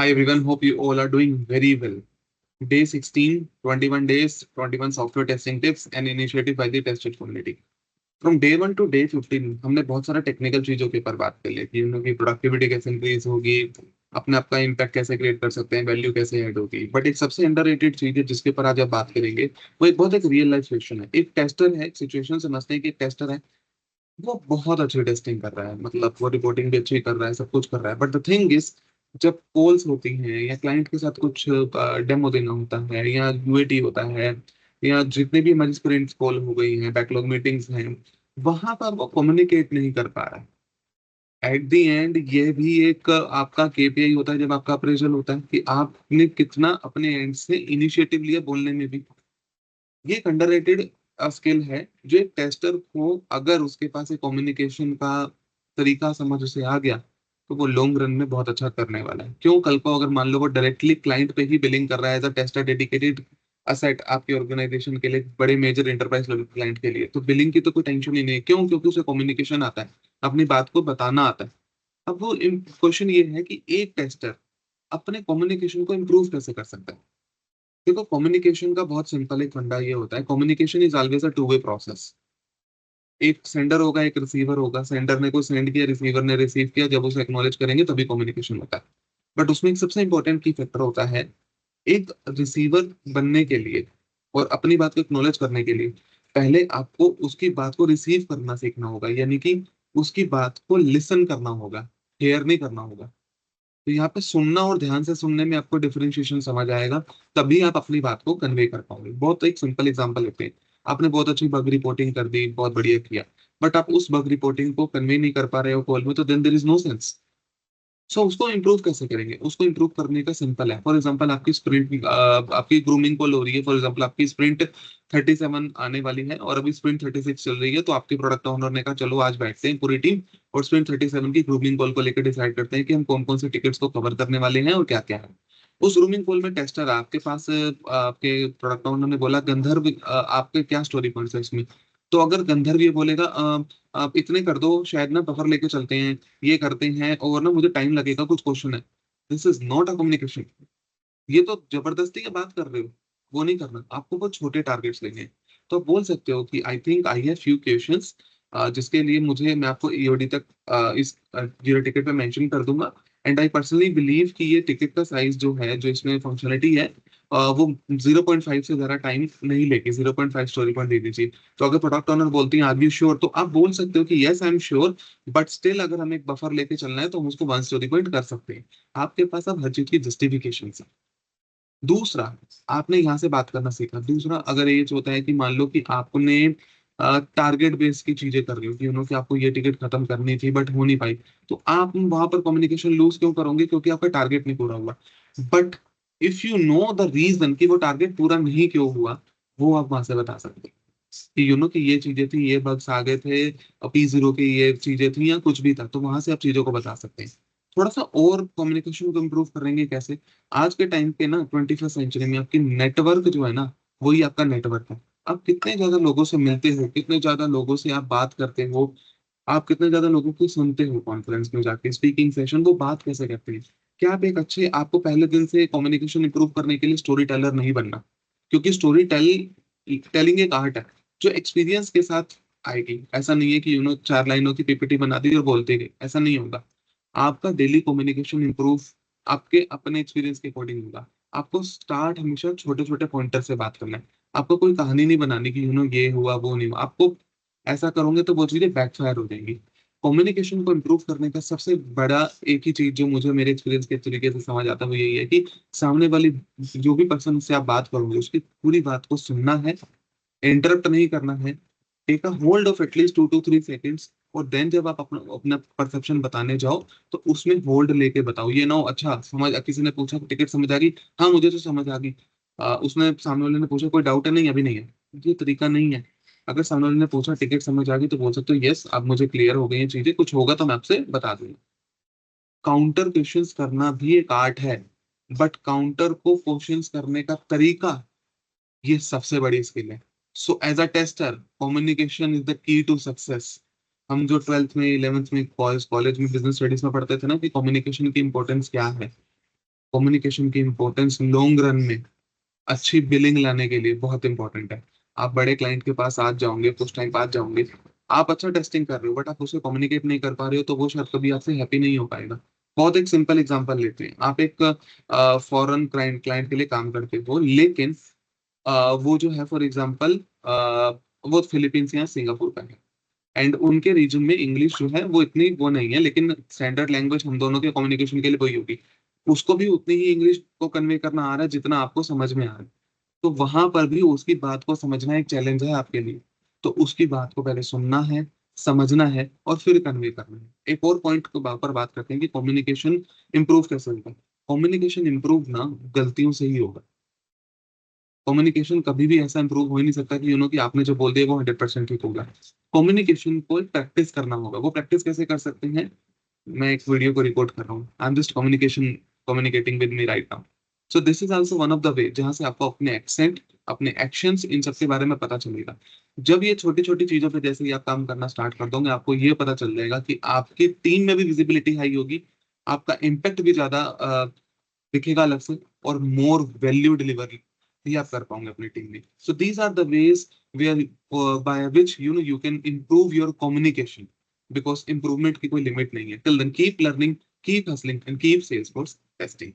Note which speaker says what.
Speaker 1: Hi everyone, hope you all are doing very well. Day 16, 21 days, 21 software testing tips and initiative by the tested community. From day 1 to day 15 हमने बहुत सारा technical चीजों के ऊपर बात कर ली कि उनकी प्रोडक्टिविटी कैसे इंक्रीज होगी, अपने आप का इम्पैक्ट कैसे क्रिएट कर सकते हैं, वैल्यू कैसे ऐड होगी। बट एक सबसे अंडररेटेड चीज है जिसके ऊपर आज आप बात करेंगे, वो एक बहुत एक रियल लाइफ सिचुएशन है। एक टेस्टर है, एक सिचुएशन समझते हैं कि एक टेस्टर है, वो बहुत अच्छी टेस्टिंग कर रहा है, मतलब वो रिपोर्टिंग भी अच्छी कर रहा है, सब कुछ कर रहा है। बट द थिंग इज, जब कॉल्स होती हैं या क्लाइंट के साथ कुछ डेमो देना होता है या यूएटी होता है या जितने भी हमारी स्प्रिंट्स कॉल हो गई हैं, बैकलॉग मीटिंग्स हैं, वहां पर वो कम्युनिकेट नहीं कर पा रहा है। एट द एंड ये भी एक आपका केपीआई होता है जब आपका अप्रेजल होता है कि आपने कितना अपने एंड से इनिशिएटिव लिया बोलने में भी। ये एक अंडररेटेड स्किल है जो एक टेस्टर को, अगर उसके पास एक कम्युनिकेशन का तरीका समझ उसे आ गया, तो वो लॉन्ग रन में बहुत अच्छा करने वाला है। क्यों? कल को अगर मान लो वो डायरेक्टली क्लाइंट पे ही बिलिंग कर रहा है as a tester, dedicated asset आपकी ऑर्गेनाइजेशन के लिए, बड़े मेजर एंटरप्राइज लेवल क्लाइंट के लिए, तो बिलिंग की तो कोई टेंशन ही नहीं है। क्यों? क्योंकि उसे कम्युनिकेशन आता है, अपनी बात को बताना आता है। अब वो क्वेश्चन ये है कि एक टेस्टर अपने कम्युनिकेशन को इम्प्रूव कैसे कर सकता है। देखो, कम्युनिकेशन का बहुत सिंपल एक फंडा ये होता है, communication is always a two way process. एक सेंडर होगा, एक रिसीवर होगा। सेंडर ने को सेंड किया, रिसीवर ने रिसीव किया, जब उसे एक्नॉलेज करेंगे तभी कम्युनिकेशन होता है। बट उसमें एक सबसे इंपॉर्टेंट की फैक्टर होता है, एक रिसीवर बनने के लिए और अपनी बात को एक्नॉलेज करने के लिए पहले आपको उसकी बात को रिसीव करना सीखना होगा, यानी कि उसकी बात को लिसन करना होगा, हेयर नहीं करना होगा। तो यहाँ पे सुनना और ध्यान से सुनने में आपको डिफरेंशिएशन समझ आएगा, तभी आप अपनी बात को कन्वे कर पाओगे। बहुत एक सिंपल एग्जांपल लेते हैं। आपने बहुत अच्छी बग रिपोर्टिंग कर दी, बहुत बढ़िया किया, बट आप उस बग रिपोर्टिंग को कन्वे नहीं कर पा रहे हो कॉल में, तो then there is no sense. सो उसको इम्प्रूव कैसे करेंगे? उसको इम्प्रूव करने का सिंपल है। फॉर एग्जांपल आपकी स्प्रिंट, आपकी ग्रूमिंग कॉल हो रही है, फॉर एग्जांपल आपकी स्प्रिंट 37 आने वाली है और अभी स्प्रिंट 36 चल रही है, तो आपके प्रोडक्ट ओनर ने कहा चलो आज बैठते हैं पूरी टीम और स्प्रिंट 37 की ग्रूमिंग कॉल को लेकर डिसाइड करते हैं कि हम कौन कौन से टिकट्स को कवर करने वाले हैं और क्या क्या है। उस ग्रूमिंग कॉल में टेस्टर आपके पास, आपके प्रोडक्ट ओनर ने बोला गंधर्व, आपके क्या स्टोरी पॉइंट्स है इसमें। तो अगर गंधर्व ये बोलेगा आप इतने कर दो, शायद ना बफर लेके चलते हैं, ये करते हैं और ना मुझे टाइम लगेगा, कुछ क्वेश्चन है, this is not a communication. ये तो जबरदस्ती की बात कर रहे हो। वो नहीं करना, आपको बहुत छोटे टारगेट्स लेने हैं। तो आप बोल सकते हो कि I think I have few questions, जिसके लिए मुझे, मैं आपको ईओडी तक इस जीरो टिकट पे मेंशन कर दूंगा। एंड आई पर्सनली बिलीव कि ये टिकट का साइज जो है, जो इसमें फंक्शनलिटी है, वो 0.5 से ज्यादा टाइम नहीं लेगी। 0.5 स्टोरी पॉइंट दे दीजिए। तो अगर प्रोडक्ट ओनर बोलती हैं आर यू श्योर, तो आप बोल सकते हो कि yes I am sure, but still अगर हमें एक बफर लेके चलना है तो हम उसको 1 स्टोरी पॉइंट कर सकते हैं। आपके पास अब हर चीज की जस्टिफिकेशन है। दूसरा, आपने यहाँ से बात करना सीखा। दूसरा, अगर ये होता है कि मान लो कि आपने टारगेट बेस्ड की चीजें कर रही हो, कि कि आपको ये टिकट खत्म करनी थी बट हो नहीं पाई, तो आप वहां पर कम्युनिकेशन लूज क्यों करोगे? क्योंकि आपका टारगेट नहीं पूरा हुआ। But if you know the reason कि वो टारगेट पूरा नहीं क्यों हुआ, वो आप वहां से बता सकते हैं कि कि ये चीजें थी, ये बग्स आ गए थे, P0 की ये चीजें थी या कुछ भी था, तो वहां से आप चीजों को बता सकते हैं। थोड़ा सा और कम्युनिकेशन को इम्प्रूव करेंगे कैसे? आज के टाइम पे ना, 21st सेंचुरी में आपकी नेटवर्क जो है ना, वही आपका नेटवर्क है। आप कितने ज्यादा लोगों से मिलते हो, कितने ज्यादा लोगों से आप बात करते हो, आप कितने ज्यादा लोगों को सुनते हो कॉन्फ्रेंस में जाके, स्पीकिंग सेशन, वो बात कैसे करते हैं। क्या आप एक अच्छे, आपको पहले दिन से कम्युनिकेशन इंप्रूव करने के लिए स्टोरी टेलर नहीं बनना, क्योंकि स्टोरी टेलिंग एक आर्ट है जो एक्सपीरियंस के साथ आएगी। ऐसा नहीं है कि 4 लाइनों की पीपीटी बना दी और बोलते गए, ऐसा नहीं होगा। आपका डेली कम्युनिकेशन इंप्रूव आपके अपने एक्सपीरियंस के अकॉर्डिंग होगा। आपको स्टार्ट हमेशा छोटे छोटे पॉइंटर से बात करना है। आपको कोई कहानी नहीं बनानी कि ये हुआ वो नहीं हुआ। आपको ऐसा करोगे तो वो चीजें बैकफायर हो जाएंगी। कम्युनिकेशन को इम्प्रूव करने का सबसे बड़ा एक ही चीज जो मुझे मेरे एक्सपीरियंस के तरीके से समझ आता है, वो यही है कि सामने वाली, जो भी पर्सन से आप बात करोगे, उसकी पूरी बात को सुनना है, इंटरप्ट नहीं करना है। Take a hold of at least 2 to 3 seconds, और देन जब आप अपना अपना परसेप्शन बताने जाओ, तो उसमें होल्ड लेके बताओ। ये ना हो, अच्छा समझ, किसी ने पूछा टिकट समझ आ गई, हाँ मुझे तो समझ आ गई, उसने, सामने वाले ने पूछा कोई डाउट है, नहीं अभी नहीं है। ये तरीका नहीं है। अगर सामने वाले ने पूछा टिकट समझ आ गई, तो बोल सकते हो यस अब मुझे क्लियर हो गई ये चीजें, कुछ होगा तो मैं आपसे बता दूंगा। काउंटर क्वेश्चंस करना भी एक आर्ट है, बट काउंटर को क्वेश्चंस करने का तरीका, ये सबसे बड़ी स्किल है। So as a tester, communication is the key to success. हम जो 12th में, 11th में, कॉलेज कॉलेज में बिजनेस स्टडीज में पढ़ते थे ना कि कम्युनिकेशन की इंपॉर्टेंस क्या है, कम्युनिकेशन की इंपॉर्टेंस लॉन्ग रन में अच्छी बिलिंग लाने के लिए बहुत इंपॉर्टेंट है। आप बड़े क्लाइंट के पास आज जाओगे, कुछ टाइम बाद जाओगे, आप अच्छा टेस्टिंग कर रहे हो बट आप उसे कम्युनिकेट नहीं कर पा रहे हो, तो वो शायद कभी आपसे हैप्पी नहीं हो पाएगा। बहुत एक सिंपल एग्जांपल लेते हैं, आप एक फॉरेन क्लाइंट क्लाइंट के लिए काम करते हो, लेकिन वो जो है फॉर एग्जांपल वो फिलीपींस या सिंगापुर का है, एंड उनके रीजन में इंग्लिश जो है वो इतनी वो नहीं है, लेकिन स्टैंडर्ड लैंग्वेज हम दोनों के कम्युनिकेशन के लिए वही होगी। उसको भी उतनी ही इंग्लिश को कन्वे करना आ रहा है जितना आपको समझ में आ रहा है। तो वहां पर भी उसकी बात को समझना एक चैलेंज है आपके लिए। तो उसकी बात को पहले सुनना है, समझना है और फिर कन्वे करना है। एक और पॉइंट पर बात करते हैं कि कम्युनिकेशन इंप्रूव कैसे होगा। कम्युनिकेशन इंप्रूव ना गलतियों से ही होगा। कम्युनिकेशन कभी भी ऐसा इंप्रूव हो ही नहीं सकता कि कि आपने जो बोल दिया वो 100% ठीक होगा। कम्युनिकेशन को प्रैक्टिस करना होगा। वो प्रैक्टिस कैसे कर सकते हैं? मैं एक वीडियो को रिकॉर्ड कर रहा हूँ, I am just communicating with me right now. So this is also one of the way जहां से आपको अपने एक्सेंट, अपने एक्शंस, इन सब के बारे में पता चलेगा। जब ये छोटी छोटी चीजों पे जैसे ही आप काम करना स्टार्ट कर दोगे, आपको ये पता चल जाएगा कि आपकी टीम में भी विजिबिलिटी हाई होगी, आपका इम्पैक्ट भी ज्यादा दिखेगा अलग से, और मोर वैल्यू डिलीवर भी आप कर पाओगे अपनी टीम में। So these are the ways where by which you can improve your communication, because improvement की कोई लिमिट नहीं है। Till then keep learning, keep hustling and keep Salesforce testing.